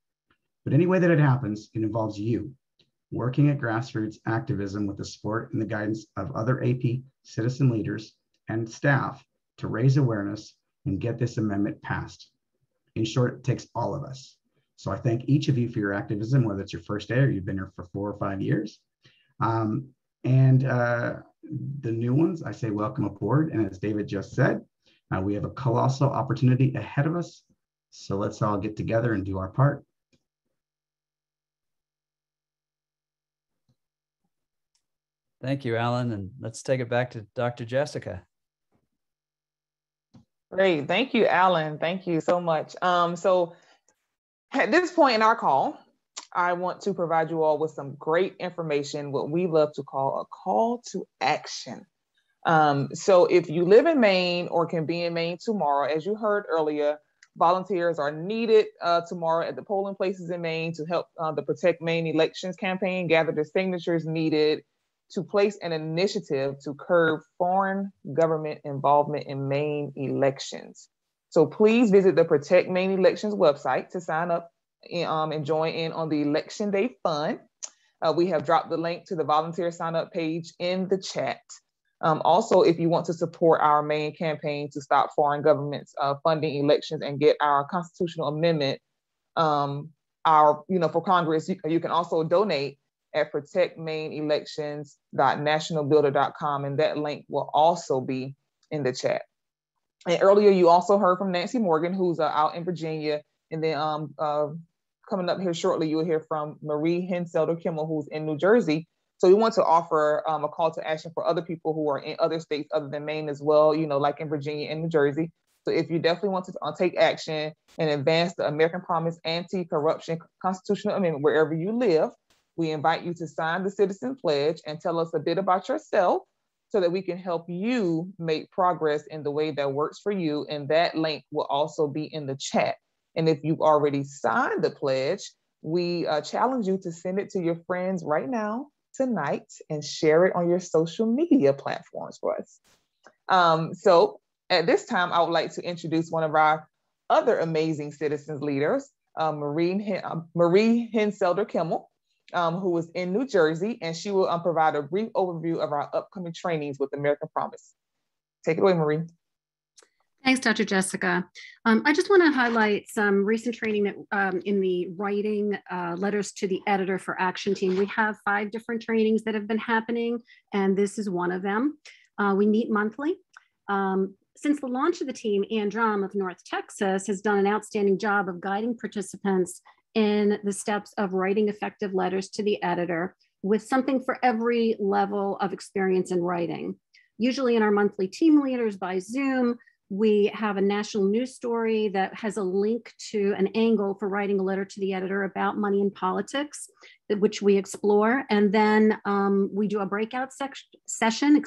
But any way that it happens, it involves you working at grassroots activism with the support and the guidance of other AP citizen leaders and staff to raise awareness and get this amendment passed. In short, it takes all of us. So I thank each of you for your activism, whether it's your first day or you've been here for 4 or 5 years. The new ones, I say welcome aboard. And as David just said, we have a colossal opportunity ahead of us. So let's all get together and do our part. Thank you, Alan. And let's take it back to Dr. Jessica. Great. Thank you, Alan. Thank you so much. So at this point in our call, I want to provide you all with some great information, what we love to call a call to action. So if you live in Maine or can be in Maine tomorrow, as you heard earlier, volunteers are needed tomorrow at the polling places in Maine to help the Protect Maine elections campaign gather the signatures needed to place an initiative to curb foreign government involvement in Maine elections. So please visit the Protect Maine Elections website to sign up and join in on the Election Day Fund. We have dropped the link to the volunteer sign up page in the chat. Also, if you want to support our Maine campaign to stop foreign governments funding elections and get our constitutional amendment, for Congress, you can also donate at protectmaineelections.nationalbuilder.com, and that link will also be in the chat. And earlier, you also heard from Nancy Morgan, who's out in Virginia, and then coming up here shortly, you'll hear from Marie Henselder-Kimmel, who's in New Jersey. So we want to offer a call to action for other people who are in other states other than Maine as well, like in Virginia and New Jersey. So if you definitely want to take action and advance the American Promise Anti-Corruption Constitutional Amendment wherever you live, we invite you to sign the Citizen Pledge and tell us a bit about yourself so that we can help you make progress in the way that works for you. And that link will also be in the chat. And if you've already signed the pledge, we challenge you to send it to your friends right now, tonight, and share it on your social media platforms for us. So at this time, I would like to introduce one of our other amazing citizens leaders, Marie Henselder-Kimmel, who is in New Jersey, and she will provide a brief overview of our upcoming trainings with American Promise. Take it away, Marie. Thanks, Dr. Jessica. I just want to highlight some recent training that in the writing letters to the editor for Action Team. We have 5 different trainings that have been happening, and this is one of them. We meet monthly. Since the launch of the team, Ann Drum of North Texas has done an outstanding job of guiding participants in the steps of writing effective letters to the editor, with something for every level of experience in writing. Usually in our monthly team leaders by Zoom, we have a national news story that has a link to an angle for writing a letter to the editor about money and politics, which we explore. And then we do a breakout session,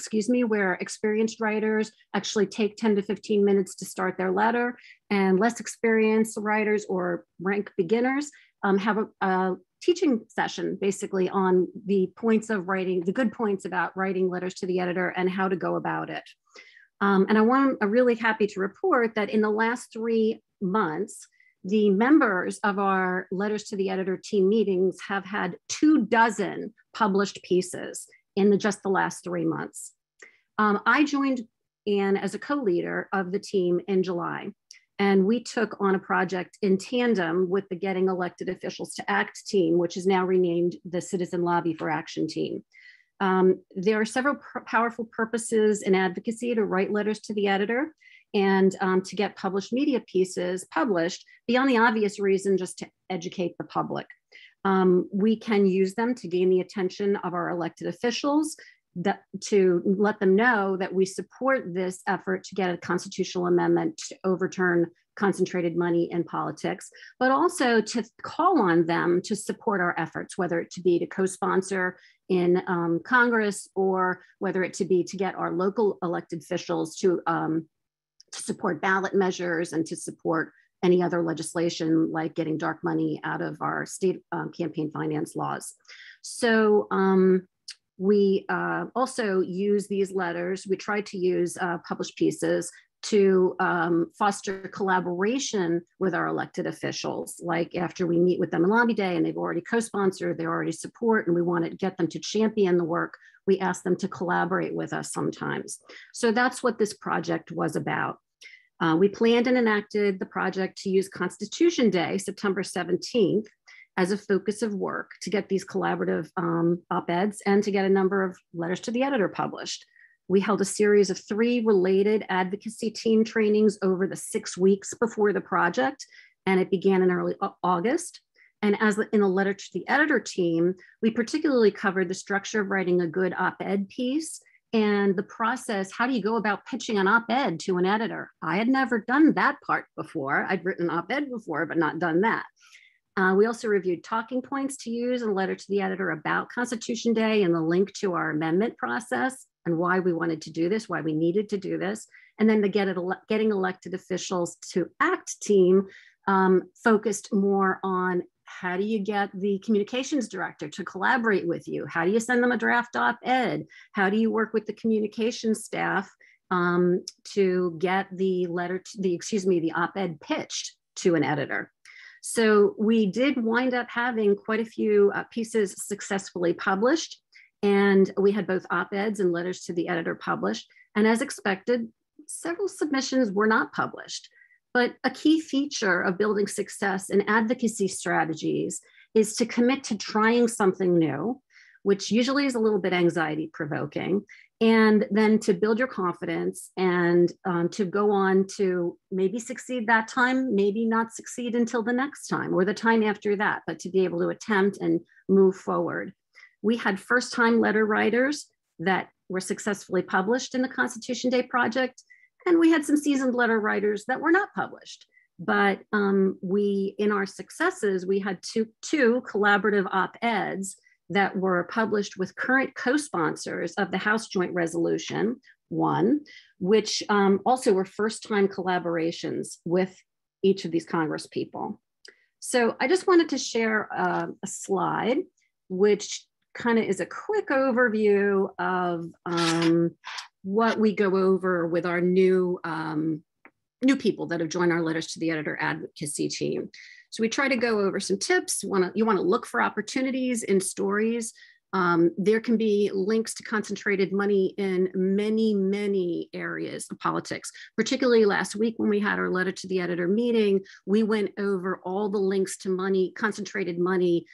where experienced writers actually take 10 to 15 minutes to start their letter, and less experienced writers or rank beginners have a teaching session basically on the points of writing, the good points about writing letters to the editor and how to go about it. And I'm really happy to report that in the last 3 months, the members of our Letters to the Editor team meetings have had 24 published pieces in just the last 3 months. I joined Ann as a co-leader of the team in July, and we took on a project in tandem with the Getting Elected Officials to Act team, which is now renamed the Citizen Lobby for Action team. There are several powerful purposes in advocacy to write letters to the editor and to get published media pieces published beyond the obvious reason just to educate the public. We can use them to gain the attention of our elected officials, to let them know that we support this effort to get a constitutional amendment to overturn concentrated money in politics, but also to call on them to support our efforts, whether it to be to co-sponsor in Congress, or whether it to be to get our local elected officials to support ballot measures and to support any other legislation like getting dark money out of our state campaign finance laws. So we also use these letters, we try to use published pieces to foster collaboration with our elected officials. Like after we meet with them in Lobby Day and they've already co-sponsored, they already support, and we want to get them to champion the work, we ask them to collaborate with us sometimes. So that's what this project was about. We planned and enacted the project to use Constitution Day, September 17th, as a focus of work to get these collaborative op-eds and to get a number of letters to the editor published. We held a series of 3 related advocacy team trainings over the 6 weeks before the project, and it began in early August. And as in the letter to the editor team, we particularly covered the structure of writing a good op-ed piece and the process. How do you go about pitching an op-ed to an editor? I had never done that part before. I'd written op-ed before, but not done that. We also reviewed talking points to use in a letter to the editor about Constitution Day and the link to our amendment process and why we wanted to do this, why we needed to do this. And then the Getting Elected Officials to Act team focused more on how do you get the communications director to collaborate with you? How do you send them a draft op-ed? How do you work with the communications staff to get the the op-ed pitched to an editor? So we did wind up having quite a few pieces successfully published, and we had both op-eds and letters to the editor published. And as expected, several submissions were not published. But a key feature of building success in advocacy strategies is to commit to trying something new, which usually is a little bit anxiety provoking, and then to build your confidence and to go on to maybe succeed that time, maybe not succeed until the next time or the time after that, but to be able to attempt and move forward. We had first-time letter writers that were successfully published in the Constitution Day project, and we had some seasoned letter writers that were not published. But in our successes, we had two collaborative op-eds that were published with current co-sponsors of the House Joint Resolution 1, which also were first-time collaborations with each of these Congress people. So I just wanted to share a slide, which kind of is a quick overview of what we go over with our new people that have joined our Letters to the Editor advocacy team. So we try to go over some tips. You want to look for opportunities in stories. There can be links to concentrated money in many, many areas of politics. Particularly last week when we had our Letter to the Editor meeting, we went over all the links to money, concentrated money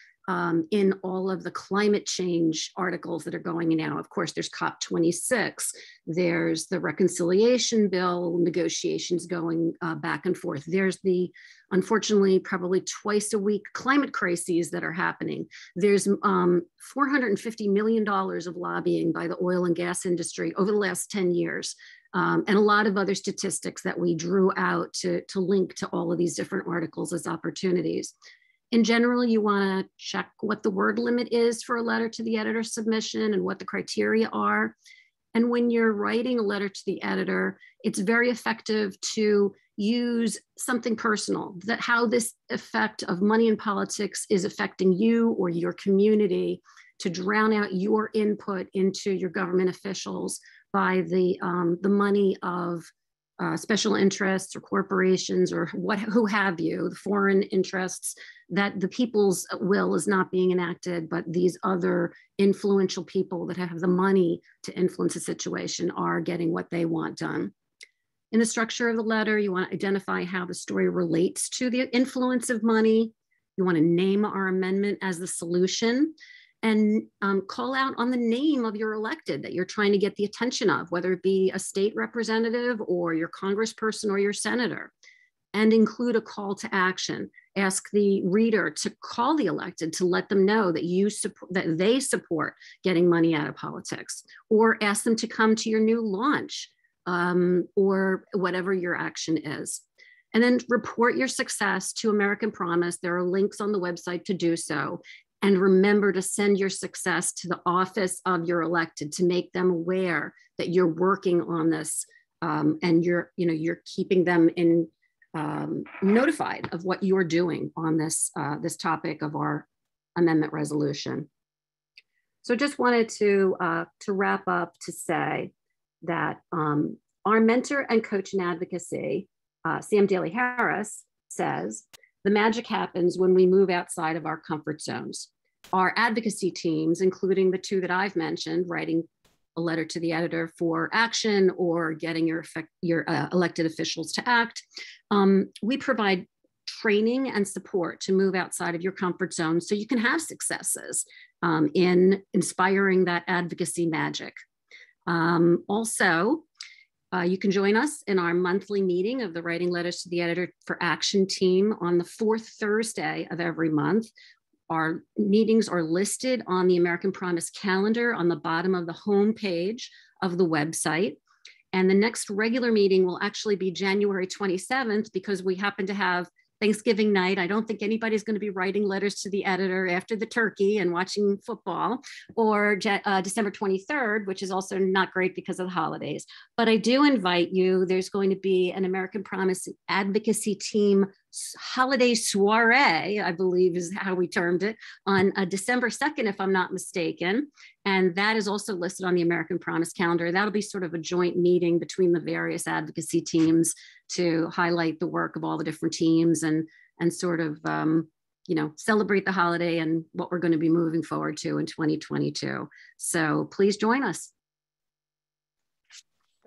in all of the climate change articles that are going in now. Of course, there's COP26, there's the reconciliation bill negotiations going back and forth. There's the, unfortunately, probably twice a week climate crises that are happening. There's $450 million of lobbying by the oil and gas industry over the last 10 years. And a lot of other statistics that we drew out to link to all of these different articles as opportunities. In general, you want to check what the word limit is for a letter to the editor submission and what the criteria are. And when you're writing a letter to the editor, it's very effective to use something personal, that how this effect of money in politics is affecting you or your community, to drown out your input into your government officials by the money of special interests or corporations or who have you, the foreign interests, that the people's will is not being enacted, but these other influential people that have the money to influence a situation are getting what they want done. In the structure of the letter, you want to identify how the story relates to the influence of money. You want to name our amendment as the solution, and call out on the name of your elected that you're trying to get the attention of, whether it be a state representative or your congressperson or your senator, and include a call to action. Ask the reader to call the elected to let them know that they support getting money out of politics, or ask them to come to your new launch or whatever your action is. And then report your success to American Promise. There are links on the website to do so. And remember to send your success to the office of your elected to make them aware that you're working on this, and you're keeping them notified of what you're doing on this topic of our amendment resolution. So just wanted to wrap up to say that our mentor and coach in advocacy, Sam Daly Harris, says, the magic happens when we move outside of our comfort zones. Our advocacy teams, including the two that I've mentioned, writing a letter to the editor for action or getting your elected officials to act, we provide training and support to move outside of your comfort zone so you can have successes in inspiring that advocacy magic. Also, you can join us in our monthly meeting of the Writing Letters to the Editor for Action team on the fourth Thursday of every month. Our meetings are listed on the American Promise calendar on the bottom of the home page of the website. And the next regular meeting will actually be January 27th because we happen to have Thanksgiving night. I don't think anybody's going to be writing letters to the editor after the turkey and watching football, or December 23rd, which is also not great because of the holidays. But I do invite you. There's going to be an American Promise advocacy team holiday soiree, I believe is how we termed it, on December 2nd, if I'm not mistaken. And that is also listed on the American Promise calendar. That'll be sort of a joint meeting between the various advocacy teams to highlight the work of all the different teams and sort of, celebrate the holiday and what we're going to be moving forward to in 2022. So please join us.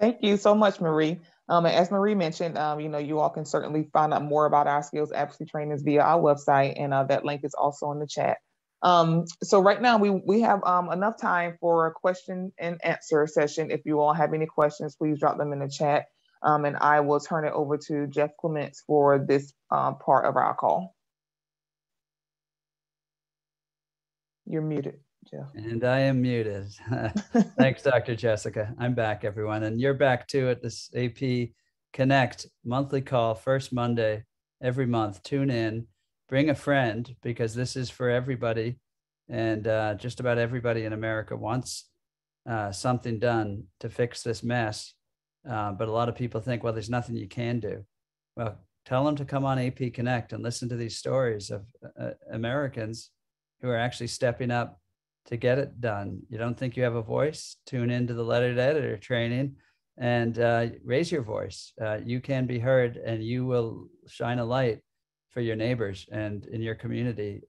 Thank you so much, Marie. And as Marie mentioned, you all can certainly find out more about our skills advocacy trainings via our website, and that link is also in the chat. So right now we have enough time for a question and answer session. If you all have any questions, please drop them in the chat, and I will turn it over to Jeff Clements for this part of our call. You're muted, Jeff. And I am muted. Thanks, Dr. Jessica. I'm back, everyone. And you're back too at this AP Connect monthly call, first Monday every month. Tune in, bring a friend, because this is for everybody. And just about everybody in America wants something done to fix this mess. But a lot of people think, well, there's nothing you can do. Well, tell them to come on AP Connect and listen to these stories of Americans who are actually stepping up to get it done. You don't think you have a voice? Tune into the Letter to Editor training and raise your voice. You can be heard, and you will shine a light for your neighbors and in your community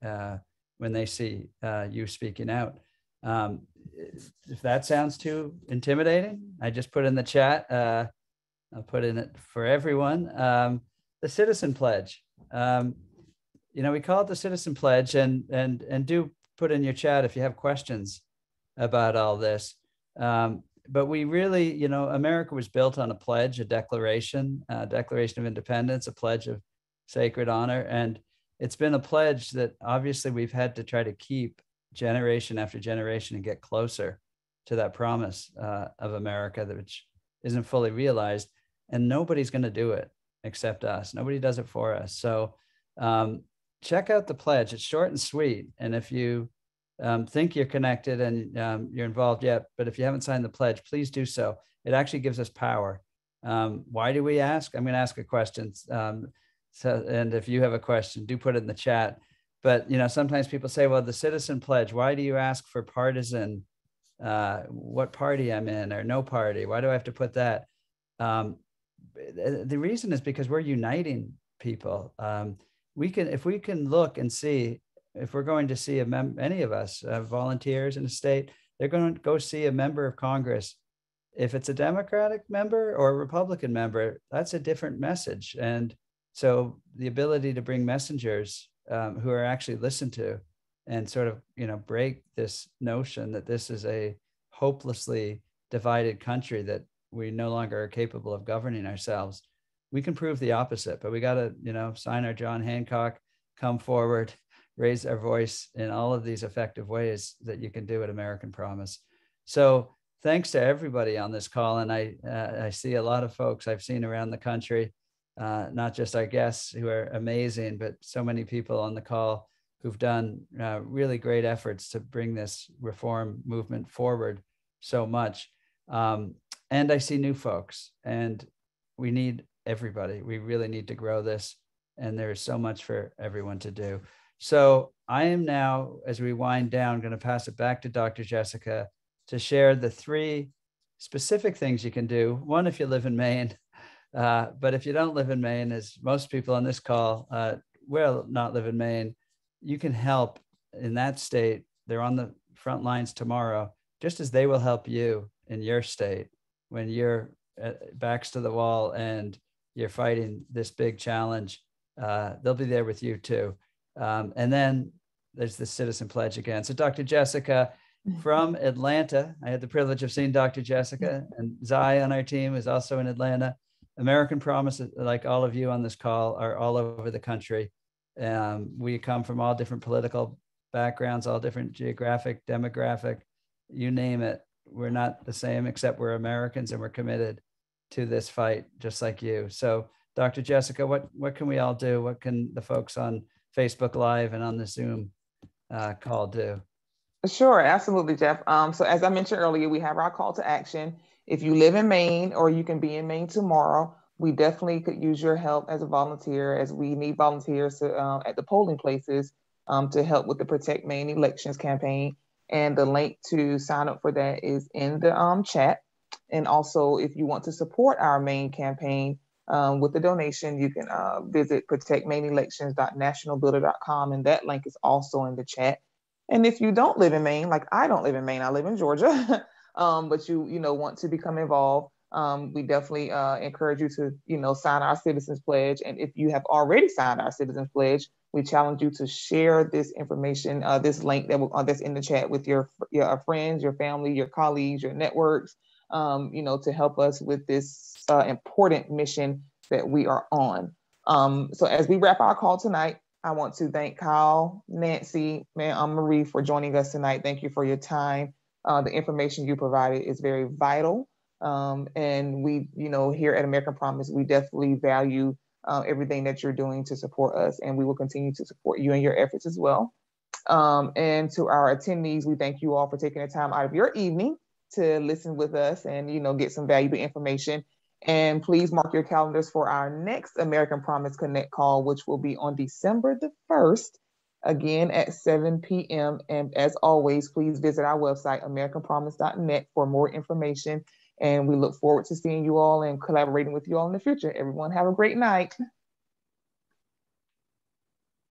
when they see you speaking out. If that sounds too intimidating, I just put in the chat, I'll put in it for everyone, the Citizen Pledge. We call it the Citizen Pledge, and do put in your chat if you have questions about all this. But we really, America was built on a pledge, a Declaration of Independence, a pledge of sacred honor. And it's been a pledge that obviously we've had to try to keep generation after generation and get closer to that promise of America, which isn't fully realized. And nobody's going to do it except us. Nobody does it for us. So check out the pledge. It's short and sweet. And if you think you're connected and you're involved yet, but if you haven't signed the pledge, please do so. It actually gives us power. Why do we ask? I'm going to ask a question. And if you have a question, do put it in the chat. But sometimes people say, well, the Citizen Pledge, why do you ask for partisan, what party I'm in, or no party? Why do I have to put that? The reason is because we're uniting people. If we can look and see, if we're going to see any of us volunteers in a state, they're going to go see a member of Congress. If it's a Democratic member or a Republican member, that's a different message. And so the ability to bring messengers who are actually listened to and sort of, break this notion that this is a hopelessly divided country, that we no longer are capable of governing ourselves. We can prove the opposite, but we got to, sign our John Hancock, come forward, raise our voice in all of these effective ways that you can do at American Promise. So thanks to everybody on this call. And I see a lot of folks I've seen around the country, not just our guests who are amazing, but so many people on the call who've done really great efforts to bring this reform movement forward so much. And I see new folks, and we need everybody. We really need to grow this, and there is so much for everyone to do. So I am now, as we wind down, going to pass it back to Dr. Jessica to share the 3 specific things you can do. One, if you live in Maine, but if you don't live in Maine, as most people on this call will not live in Maine, you can help in that state. They're on the front lines tomorrow, just as they will help you in your state when you're backs to the wall and you're fighting this big challenge. They'll be there with you too. And then there's the Citizen Pledge again. So Dr. Jessica from Atlanta, I had the privilege of seeing Dr. Jessica, and Zai on our team is also in Atlanta. American Promise, like all of you on this call, are all over the country. We come from all different political backgrounds, all different geographic, demographic, you name it. We're not the same, except we're Americans, and we're committed to this fight, just like you. So Dr. Jessica, what can we all do? What can the folks on Facebook Live and on the Zoom call do? Sure, absolutely, Jeff. So as I mentioned earlier, we have our call to action. If you live in Maine, or you can be in Maine tomorrow, we definitely could use your help as a volunteer, as we need volunteers to, at the polling places to help with the Protect Maine elections campaign. And the link to sign up for that is in the chat. And also, if you want to support our Maine campaign with a donation, you can visit protectmaineelections.nationalbuilder.com, and that link is also in the chat. And if you don't live in Maine, like I don't live in Maine, I live in Georgia, but you want to become involved, we definitely encourage you to sign our Citizens Pledge. And if you have already signed our Citizens Pledge, we challenge you to share this information, this link that's in the chat with your friends, your family, your colleagues, your networks, to help us with this important mission that we are on. So as we wrap our call tonight, I want to thank Kyle, Nancy, Marie for joining us tonight. Thank you for your time. The information you provided is very vital. And we, here at American Promise, we definitely value everything that you're doing to support us, and we will continue to support you in your efforts as well. And to our attendees, we thank you all for taking the time out of your evening to listen with us and, get some valuable information. And please mark your calendars for our next American Promise Connect call, which will be on December the 1st, again at 7 p.m. And as always, please visit our website, americanpromise.net, for more information. And we look forward to seeing you all and collaborating with you all in the future. Everyone have a great night.